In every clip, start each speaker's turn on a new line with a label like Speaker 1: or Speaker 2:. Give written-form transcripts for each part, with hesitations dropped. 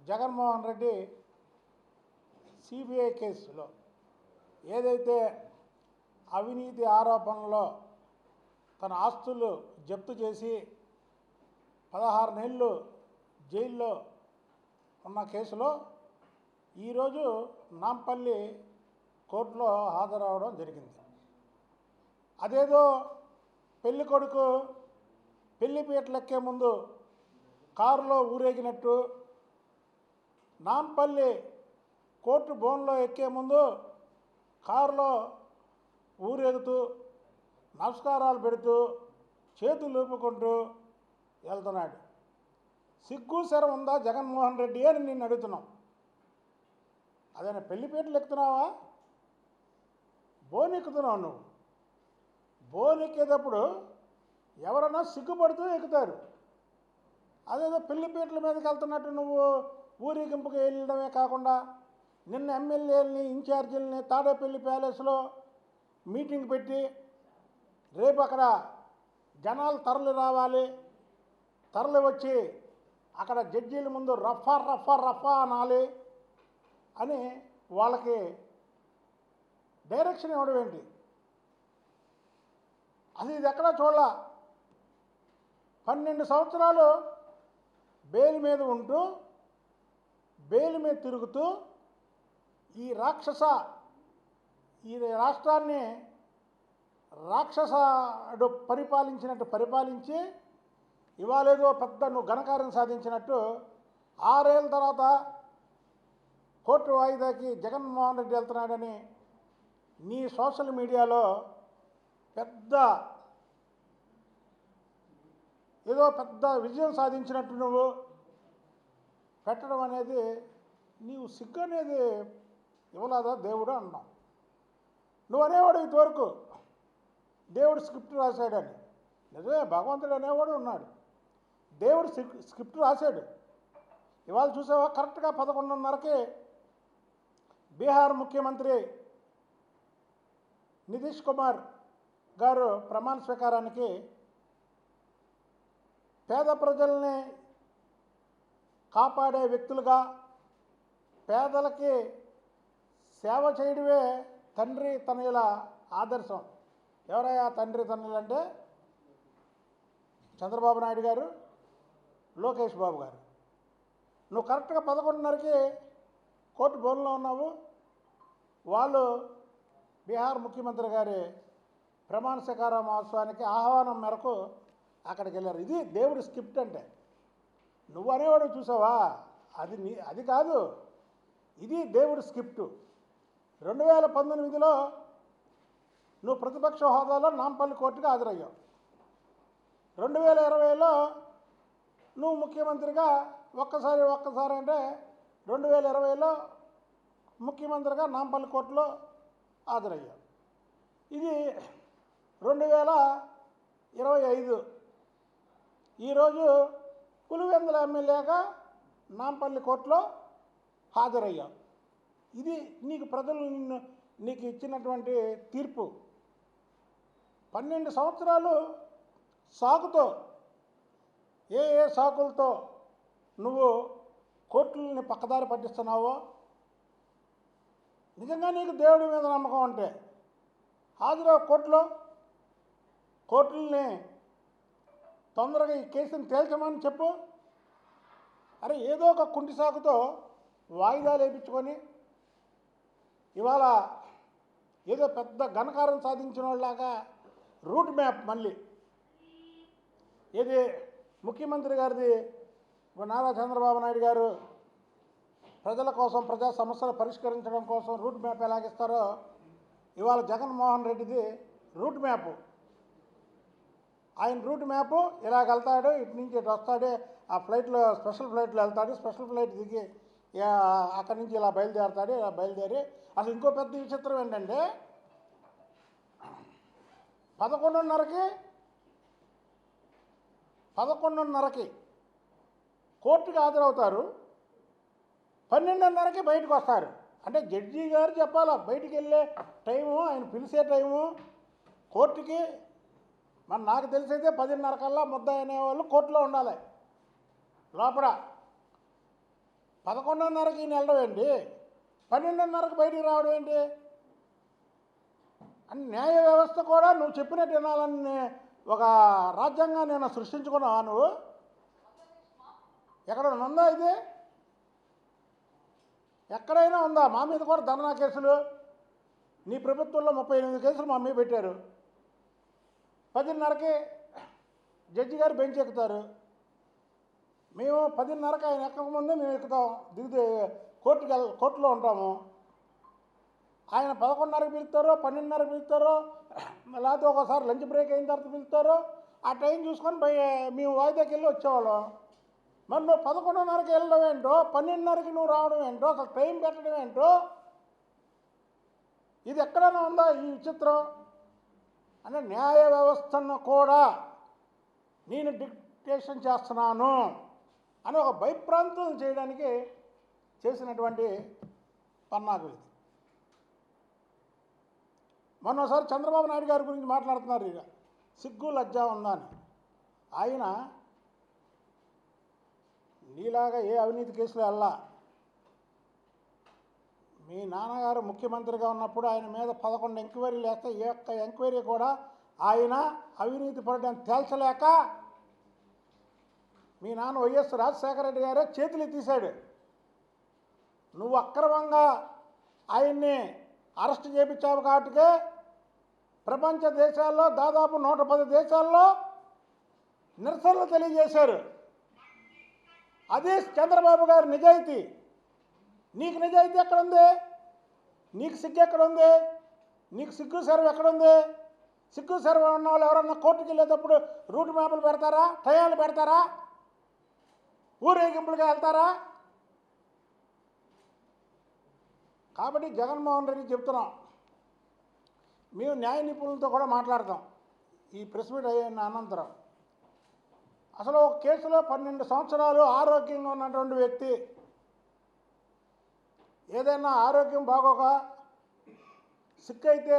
Speaker 1: Jaganmohan Reddy CBI కేసులో ఏదైతే అవినీతి ఆరోపణలో తన ఆస్తులు జప్తు చేసి 16 నెలలు జైల్లో ఉన్న కేసులో ఈరోజు నాంపల్లి కోర్టులో హాజరవడం జరిగింది. అదేదో పెళ్లి కొడుకు పెళ్లిపీటలెక్కే ముందు కారులో ఊరేగినట్టు, నాంపల్లి కోర్టు బోన్లో ఎక్కే ముందు కారులో ఊరేగుతూ నమస్కారాలు పెడుతూ చేతులు ఊపుకుంటూ వెళ్తున్నాడు. సిగ్గు శరం ఉందా జగన్మోహన్ రెడ్డి అని నిన్ను అడుగుతున్నాం. అదేనా పెళ్లిపీటలు ఎక్కుతున్నావా? బోన్ ఎక్కుతున్నావు నువ్వు. బోన్ ఎక్కేటప్పుడు ఎవరన్నా సిగ్గుపడుతూ ఎక్కుతారు. అదేదో పెళ్లిపీటల మీదకి వెళ్తున్నట్టు నువ్వు ఊరేగింపుకి వెళ్ళడమే కాకుండా నిన్న ఎమ్మెల్యేలని ఇన్ఛార్జీలని తాడేపల్లి ప్యాలెస్లో మీటింగ్ పెట్టి రేపు అక్కడ జనాలు తరలి రావాలి, తరలి వచ్చి అక్కడ జడ్జీల ముందు రఫా రఫా రఫా అనాలి అని వాళ్ళకి డైరెక్షన్ ఇవ్వడం ఏంటి? అది ఇది ఎక్కడా చూడాల. 12 సంవత్సరాలు బెయిల్ మీద ఉంటూ బెయిల్ మీద తిరుగుతూ ఈ రాష్ట్రాన్ని రాక్షసుడు పరిపాలించినట్టు పరిపాలించి ఇవాళేదో పెద్ద నువ్వు ఘనకార్యం సాధించినట్టు 6 ఏళ్ళ తర్వాత కోర్టు వాయిదాకి జగన్మోహన్ రెడ్డి వెళ్తున్నాడని నీ సోషల్ మీడియాలో ఏదో పెద్ద విజయం సాధించినట్టు నువ్వు పెట్టడం అనేది నీవు సిగ్గు అనేది ఇవ్వలేదా దేవుడు అన్నావు. నువ్వు అనేవాడు ఇంతవరకు దేవుడు స్క్రిప్ట్ రాశాడని. నిజమే, భగవంతుడు అనేవాడు ఉన్నాడు. దేవుడు స్క్రిప్ట్ రాశాడు. ఇవాళ చూసావా, కరెక్ట్గా 11:30కి బీహార్ ముఖ్యమంత్రి నితీష్ కుమార్ గారు ప్రమాణ స్వీకారానికి పేద ప్రజల్ని కాపాడే వ్యక్తులుగా పేదలకి సేవ చేయడమే తండ్రి తనయుల ఆదర్శం. ఎవరయ్యా తండ్రి తనయులు అంటే చంద్రబాబు నాయుడు గారు, లోకేష్ బాబు గారు. నువ్వు కరెక్ట్గా 11:30కి కోర్టు బోన్లో ఉన్నావు. వాళ్ళు బీహార్ ముఖ్యమంత్రి గారి ప్రమాణ స్వీకార మహోత్సవానికి ఆహ్వానం మేరకు అక్కడికి వెళ్ళారు. ఇది దేవుడి స్క్రిప్ట్ అంటే. నువ్వు అనేవాడు చూసావా, అది కాదు, ఇది దేవుడి స్క్రిప్టు. 2019లో నువ్వు ప్రతిపక్ష హోదాలో నాంపల్లి కోర్టుకు హాజరయ్యావు. 2020లో నువ్వు ముఖ్యమంత్రిగా ఒక్కసారి అంటే 2020లో ముఖ్యమంత్రిగా నాంపల్లి కోర్టులో హాజరయ్యావు. ఇది 2025 ఈరోజు పులివెందుల ఎమ్మెల్యేగా నాంపల్లి కోర్టులో హాజరయ్యావు. ఇది నీకు ప్రజలు నీకు ఇచ్చినటువంటి తీర్పు. 12 సంవత్సరాలు సాకుతో ఏ సాకులతో నువ్వు కోర్టులని పక్కదారి పట్టిస్తున్నావో, నిజంగా నీకు దేవుడి మీద నమ్మకం అంటే హాజరవు కోర్టుల్ని తొందరగా ఈ కేసుని తేల్చమని చెప్పు. అరే ఏదో ఒక కుంటి సాకుతో వాయిదాలు వేయించుకొని ఇవాళ ఏదో పెద్ద ఘనకారం సాధించిన వాళ్ళలాగా రూట్ మ్యాప్ మళ్ళీ ఏది ముఖ్యమంత్రి గారిది నారా చంద్రబాబు నాయుడు గారు ప్రజల కోసం ప్రజా సమస్యలు పరిష్కరించడం కోసం రూట్ మ్యాప్ ఎలాగిస్తారో ఇవాళ జగన్మోహన్ రెడ్డిది రూట్ మ్యాప్. ఆయన రూట్ మ్యాప్ ఇలాగెళ్తాడు, ఇటు నుంచి ఇటు వస్తాడు, ఆ ఫ్లైట్లో స్పెషల్ ఫ్లైట్లో వెళ్తాడు, స్పెషల్ ఫ్లైట్ దిగి అక్కడి నుంచి ఇలా బయలుదేరతాడు. ఇలా బయలుదేరి అసలు ఇంకో పెద్ద విచిత్రం ఏంటంటే 11:30కి కోర్టుకి హాజరవుతారు, 12:30కి బయటకు వస్తారు. అంటే జడ్జి గారు చెప్పాలా బయటికి వెళ్ళే టైము, ఆయన పిలిచే టైము కోర్టుకి. మరి నాకు తెలిసైతే 10:30 కల్లా ముద్దాయి అనేవాళ్ళు కోర్టులో ఉండాలి లోపల. 11:30కి ఈయన వెళ్ళడం ఏంటి, 12:30కి బయటికి రావడం ఏంటి అని న్యాయ వ్యవస్థ కూడా నువ్వు చెప్పినట్టు వినాలని ఒక రాజ్యాంగాన్ని నేను సృష్టించుకున్నావా నువ్వు? ఎక్కడ ఉందా ఇది? ఎక్కడైనా ఉందా? మా మీద కూడా ధర్నా కేసులు, నీ ప్రభుత్వంలో 38 కేసులు మా మీద పెట్టారు. 10:30కి జడ్జి గారు బెంచ్ ఎక్కుతారు. మేము 10:30కి ఆయన ఎక్కకముందే మేము ఎక్కుతాం, దిగుతే కోర్టులో ఉంటాము. ఆయన 11:30కి పిలుస్తారో, 12:30కి పిలుస్తారో, లేకపోతే ఒకసారి లంచ్ బ్రేక్ అయిన తర్వాత పిలుస్తారో, ఆ టైం చూసుకొని మేము వాయిదాకి వెళ్ళి వచ్చేవాళ్ళం. మరి నువ్వు 11:30కి వెళ్ళడం ఏంటో, 12:30కి నువ్వు రావడం ఏంటో, అసలు టైం పెట్టడం ఏంటో, ఇది ఎక్కడైనా ఉందా ఈ విచిత్రం? అంటే న్యాయ వ్యవస్థను కూడా నేను డిక్టేషన్ చేస్తున్నాను అని ఒక భయప్రాంతం చేయడానికి చేసినటువంటి పన్నాగు ఇది. మొన్నసారి చంద్రబాబు నాయుడు గారి గురించి మాట్లాడుతున్నారు, ఇక సిగ్గు లజ్జ ఉందా అని. ఆయన నీలాగా ఏ అవినీతి కేసులు వెళ్ళా. మీ నాన్నగారు ముఖ్యమంత్రిగా ఉన్నప్పుడు ఆయన మీద 11 ఎంక్వైరీలు వేస్తే ఏ ఒక్క ఎంక్వైరీ కూడా ఆయన అవినీతి పడడం తేల్చలేక మీ నాన్న వైఎస్ రాజశేఖర రెడ్డి గారే చేతులు తీశాడు. నువ్వు అక్రమంగా ఆయన్ని అరెస్ట్ చేయించావు కాబట్టికే ప్రపంచ దేశాల్లో దాదాపు 110 దేశాల్లో నిరసనలు తెలియజేశారు. అదే చంద్రబాబు గారి నిజాయితీ. నీకు నిజాయితీ ఎక్కడుంది? నీకు సిగ్గు ఎక్కడుంది? నీకు సిగ్గు సెరవు ఎక్కడుంది? సిగ్గు సెరవు ఉన్న వాళ్ళు ఎవరన్నా కోర్టుకు వెళ్ళేటప్పుడు రూట్ మ్యాప్లు పెడతారా, టయాలు పెడతారా, ఊరేగింపులుగా వెళ్తారా? కాబట్టి జగన్మోహన్ రెడ్డి చెప్తున్నాం, మేము న్యాయ నిపుణులతో కూడా మాట్లాడతాం ఈ ప్రెస్ మీట్ అయిన అనంతరం. అసలు ఒక కేసులో 12 సంవత్సరాలు ఆరోగ్యంగా ఉన్నటువంటి వ్యక్తి ఏదైనా ఆరోగ్యం బాగోక సిక్ అయితే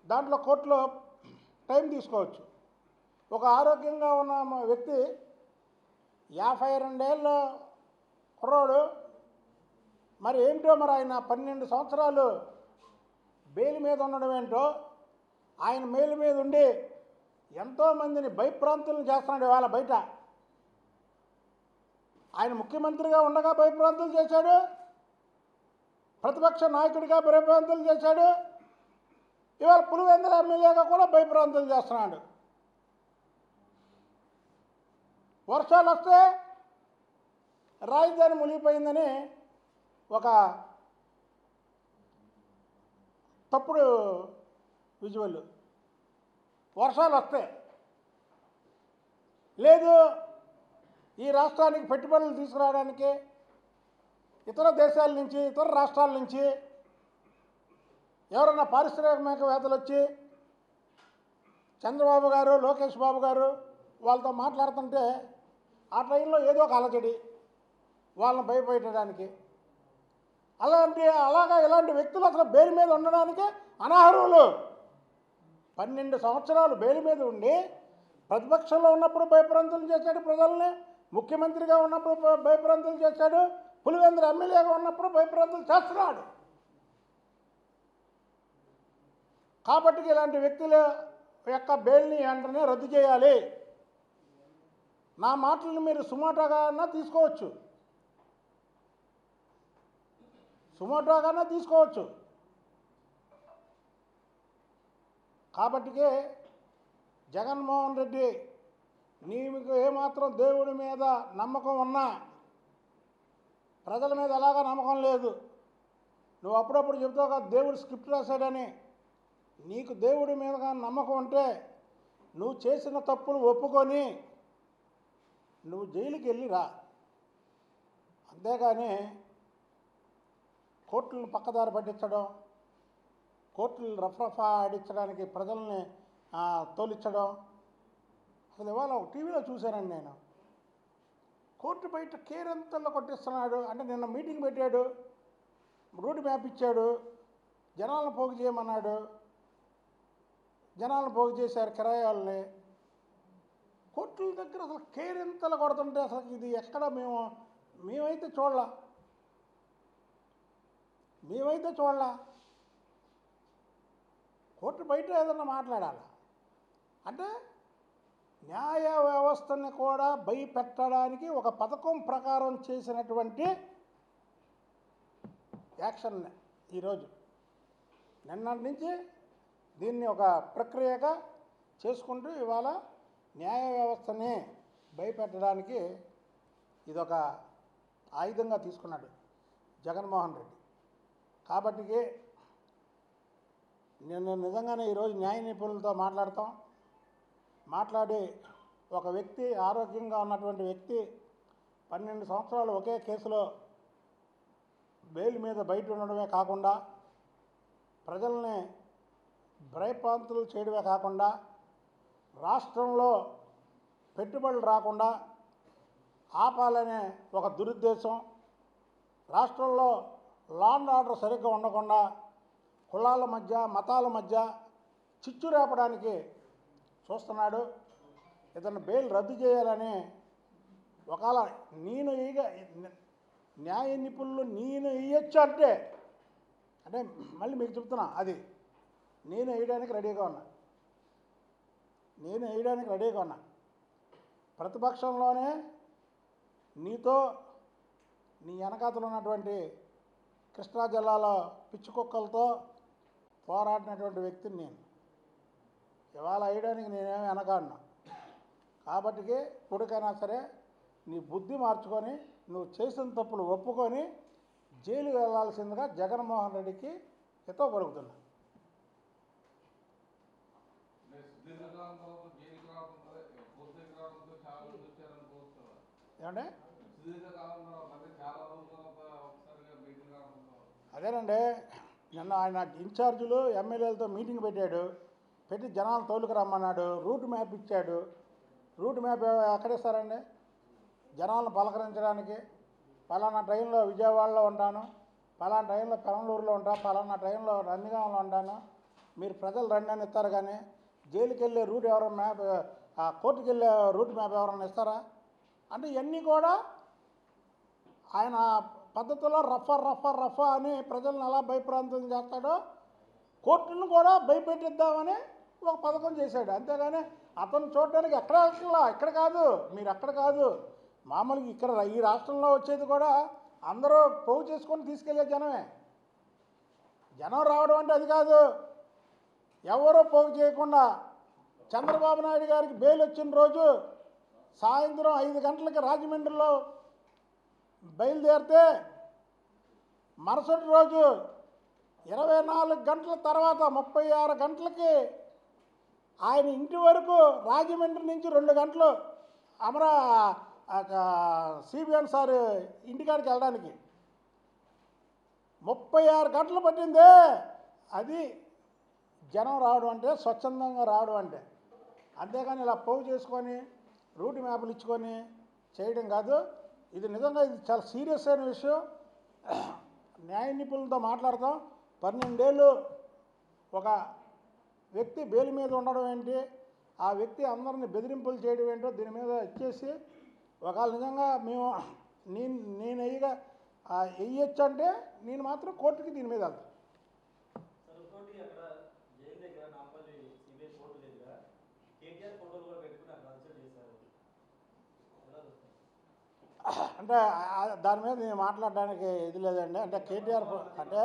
Speaker 1: దాంట్లో కోర్టులో టైం తీసుకోవచ్చు. ఒక ఆరోగ్యంగా ఉన్న వ్యక్తి 52 ఏళ్ళ కుర్రోడు మరి ఏంటో, మరి ఆయన 12 సంవత్సరాలు బెయిల్ మీద ఉండడం ఏంటో, ఆయన మేలు మీద ఉండి ఎంతోమందిని భయప్రాంతులను చేస్తున్నాడు ఇవాళ బయట. ఆయన ముఖ్యమంత్రిగా ఉండగా భయప్రాంతులు చేశాడు, ప్రతిపక్ష నాయకుడిగా భయప్రాంతులు చేశాడు, ఇవాళ పులివెందుల ఎమ్మెల్యేగా కూడా భయప్రాంతులు చేస్తున్నాడు. వర్షాలు వస్తే రాజధాని మునిగిపోయిందని ఒక తప్పుడు విజువల్. వర్షాలు వస్తే లేదు, ఈ రాష్ట్రానికి పెట్టుబడులు తీసుకురావడానికి ఇతర దేశాల నుంచి, ఇతర రాష్ట్రాల నుంచి ఎవరన్నా పారిశ్రామికవేత్తలు వచ్చి చంద్రబాబు గారు, లోకేష్ బాబు గారు వాళ్ళతో మాట్లాడుతుంటే ఆ ట్రైన్లో ఏదో ఒక అలజడి వాళ్ళని భయపెట్టడానికి. ఇలాంటి వ్యక్తులు అసలు బెయిల్ మీద ఉండడానికి అనర్హులు. 12 సంవత్సరాలు బెయిల్ మీద ఉండి ప్రతిపక్షంలో ఉన్నప్పుడు భయప్రాంతులు చేశాడు ప్రజల్ని, ముఖ్యమంత్రిగా ఉన్నప్పుడు భయప్రాంతులు చేశాడు, పులివెందుల ఎమ్మెల్యేగా ఉన్నప్పుడు భయప్రాంతులు చేస్తున్నాడు. కాబట్టి ఇలాంటి వ్యక్తుల యొక్క బెయిల్ని వెంటనే రద్దు చేయాలి. నా మాటలను మీరు సుమోటోగానే తీసుకోవచ్చు, కాబట్టికే జగన్మోహన్ రెడ్డి, నీకు ఏమాత్రం దేవుడి మీద నమ్మకం ఉన్నా ప్రజల మీద అలాగా నమ్మకం లేదు. నువ్వు అప్పుడప్పుడు చెప్తావు కదా దేవుడు స్క్రిప్ట్ రాశాడని. నీకు దేవుడి మీద నమ్మకం ఉంటే నువ్వు చేసిన తప్పులు ఒప్పుకొని నువ్వు జైలుకి వెళ్ళి రా, అంతేగాని కోర్టులను పక్కదారి పట్టించడం, కోర్టులు రఫరఫా ఆడించడానికి ప్రజల్ని తోలించడం. అసలు ఇవాళ ఒక టీవీలో చూశానండి నేను, కోర్టు బయట కేరంతల్లో కొట్టిస్తున్నాడు. అంటే నిన్న మీటింగ్ పెట్టాడు, రూట్ మ్యాప్ ఇచ్చాడు, జనాలను పోగు చేయమన్నాడు, జనాలను పోగు చేశారు కిరాయాలని. కోర్టుల దగ్గర అసలు కేరింతలు కొడుతుంటే అసలు ఇది ఎక్కడ మేము మేమైతే చూడలా కోర్టు బయట ఏదన్నా మాట్లాడాలి అంటే న్యాయ వ్యవస్థని కూడా భయపెట్టడానికి ఒక పథకం ప్రకారం చేసినటువంటి యాక్షన్ ఈరోజు నిన్నటి నుంచి దీన్ని ఒక ప్రక్రియగా చేసుకుంటూ ఇవాళ న్యాయ వ్యవస్థని భయపెట్టడానికి ఇదొక ఆయుధంగా తీసుకున్నాడు జగన్మోహన్ రెడ్డి. కాబట్టి నేను నిజంగానే ఈరోజు న్యాయ నిపుణులతో మాట్లాడి ఒక వ్యక్తి ఆరోగ్యంగా ఉన్నటువంటి వ్యక్తి 12 సంవత్సరాలు ఒకే కేసులో బెయిల్ మీద బయట ఉండడమే కాకుండా ప్రజల్ని భయప్రాంతులు చేయడమే కాకుండా రాష్ట్రంలో పెట్టుబడులు రాకుండా ఆపాలనే ఒక దురుద్దేశం, రాష్ట్రంలో లా అండ్ ఆర్డర్ సరిగ్గా ఉండకుండా కులాల మధ్య మతాల మధ్య చిచ్చు రేపడానికి చూస్తున్నాడు. ఇతను బెయిల్ రద్దు చేయాలని ఒకవేళ నేను న్యాయ నిపుణులు నేను వేయచ్చు అంటే మళ్ళీ మీకు చెప్తున్నా, అది నేను వేయడానికి రెడీగా ఉన్నా. ప్రతిపక్షంలోనే నీతో నీ వెనకాతలు ఉన్నటువంటి కృష్ణా జిల్లాలో పిచ్చుకుక్కలతో పోరాడినటువంటి వ్యక్తిని నేను. ఇవాళ వేయడానికి నేనేమి వెనకాడినా. కాబట్టి ఇప్పటికైనా సరే నీ బుద్ధి మార్చుకొని నువ్వు చేసిన తప్పులు ఒప్పుకొని జైలు వెళ్లాల్సిందిగా జగన్మోహన్ రెడ్డికి హితవు పలుకుతున్నా. ఏమంటే అదేనండి, నిన్న ఆయన ఇన్ఛార్జీలు ఎమ్మెల్యేలతో మీటింగ్ పెట్టి జనాలు తోలుకు రమ్మన్నాడు, రూట్ మ్యాప్ ఇచ్చాడు. రూట్ మ్యాప్ ఎక్కడిస్తారండి? జనాలను పలకరించడానికి పలానా ట్రైన్లో విజయవాడలో ఉంటాను, పలానా ట్రైన్లో పెరంలూరులో ఉంటాను, పలానా ట్రైన్లో నందిగాంలో ఉంటాను, మీరు ప్రజలు రండి అని ఇస్తారు. కానీ జైలుకి వెళ్ళే రూట్ ఎవరైనా మ్యాప్, కోర్టుకు వెళ్ళే రూట్ మ్యాప్ ఎవరైనా ఇస్తారా? అంటే ఇవన్నీ కూడా ఆయన పద్ధతిలో రఫా అని ప్రజలను ఎలా భయప్రాంతం చేస్తాడో కోర్టులను కూడా భయపెట్టిద్దామని ఒక పథకం చేశాడు. అంతేగాని అతను చూడడానికి ఇక్కడ కాదు, మీరు అక్కడ కాదు, మామూలుగా ఇక్కడ ఈ రాష్ట్రంలో వచ్చేది కూడా అందరూ పోగు చేసుకొని తీసుకెళ్లే జనం రావడం అంటే అది కాదు. ఎవరో పోగు చేయకుండా చంద్రబాబు నాయుడు గారికి బెయిల్ వచ్చిన రోజు సాయంత్రం 5 గంటలకి రాజమండ్రిలో బయలుదేరితే మరుసటి రోజు 24 గంటల తర్వాత 36 గంటలకి ఆయన ఇంటి వరకు రాజమండ్రి నుంచి 2 గంటలు సిబిఎన్ సార్ ఇంటికాడికి వెళ్ళడానికి 36 గంటలు పట్టిందే. అది జనం రావడం అంటే, స్వచ్ఛందంగా రావడం అంటే. అంతేగాని ఇలా పోగు చేసుకొని రూట్ మ్యాప్లు ఇచ్చుకొని చేయడం కాదు. ఇది నిజంగా ఇది చాలా సీరియస్ అయిన విషయం. న్యాయ నిపుణులతో మాట్లాడతాం. 12 ఏళ్ళు ఒక వ్యక్తి బెయిల్ మీద ఉండడం ఏంటి, ఆ వ్యక్తి అందరిని బెదిరింపులు చేయడం ఏంటో దీని మీద ఇచ్చేసి ఒకవేళ నిజంగా నేను వేయచ్చు అంటే నేను మాత్రం కోర్టుకి దీని మీద వెళ్తాను. అంటే దాని మీద నేను మాట్లాడడానికి ఇది లేదండి. అంటే కేటీఆర్ అంటే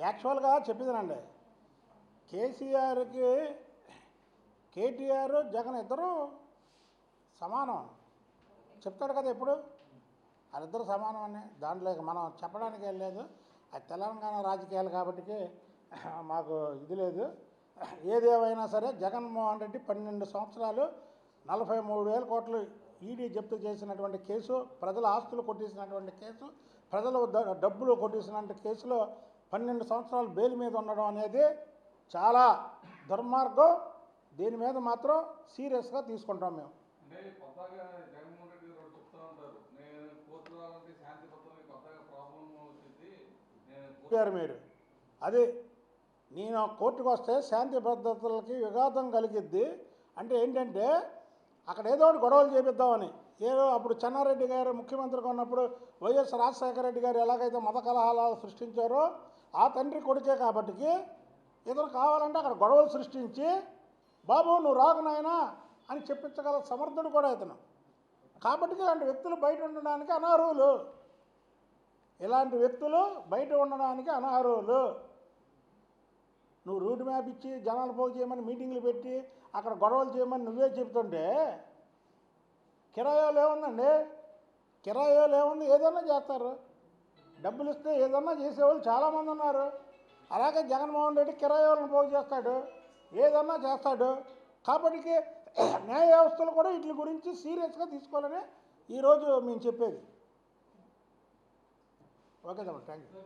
Speaker 1: యాక్చువల్గా చెప్పేదానండి, కేటీఆర్ జగన్ ఇద్దరు సమానం చెప్తాడు కదా ఎప్పుడు, వాళ్ళిద్దరు సమానం అని. దాంట్లో మనం చెప్పడానికి ఏం లేదు. అది తెలంగాణ రాజకీయాలు కాబట్టి మాకు ఇది లేదు. ఏదేమైనా సరే జగన్మోహన్ రెడ్డి 12 సంవత్సరాలు 43,000 కోట్లు ఈడీ జప్తు చేసినటువంటి కేసు, ప్రజల ఆస్తులు కొట్టేసినటువంటి కేసు, ప్రజల డబ్బులు కొట్టేసినటువంటి కేసులో 12 సంవత్సరాలు బెయిల్ మీద ఉండడం అనేది చాలా దుర్మార్గం. దీని మీద మాత్రం సీరియస్గా తీసుకుంటాం మేము. మీరు అది నేను కోర్టుకు వస్తే శాంతి భద్రతలకి విఘాతం కలిగిద్ది అంటే ఏంటంటే అక్కడ ఏదో ఒకటి గొడవలు చేపిద్దామని. ఏదో అప్పుడు చెన్నారెడ్డి గారు ముఖ్యమంత్రిగా ఉన్నప్పుడు వైఎస్ రాజశేఖర రెడ్డి గారు ఎలాగైతే మత కలహాలు సృష్టించారో ఆ తండ్రి కొడుకే కాబట్టికి ఇతను కావాలంటే అక్కడ గొడవలు సృష్టించి బాబు నువ్వు రాకు నాయనా అని చెప్పించగల సమర్థుడు కూడా ఇతను. కాబట్టి ఇలాంటి వ్యక్తులు బయట ఉండడానికి అనర్హులు. ఇలాంటి వ్యక్తులు బయట ఉండడానికి అనర్హులు. నువ్వు రూట్ మ్యాప్ ఇచ్చి జనాలు పోగు చేయమని మీటింగ్లు పెట్టి అక్కడ గొడవలు చేయమని నువ్వే చెబుతుంటే కిరాయాలు ఏముందండి? కిరాయాలు ఏముంది? ఏదన్నా చేస్తారు. డబ్బులు ఇస్తే ఏదన్నా చేసేవాళ్ళు చాలామంది ఉన్నారు. అలాగే జగన్మోహన్ రెడ్డి కిరాయాలను పోగు చేస్తాడు, ఏదన్నా చేస్తాడు. కాబట్టి న్యాయ వ్యవస్థలు కూడా వీటి గురించి సీరియస్గా తీసుకోవాలని ఈరోజు మేము చెప్పేది. ఓకే తమ్ముడు, థ్యాంక్ యూ.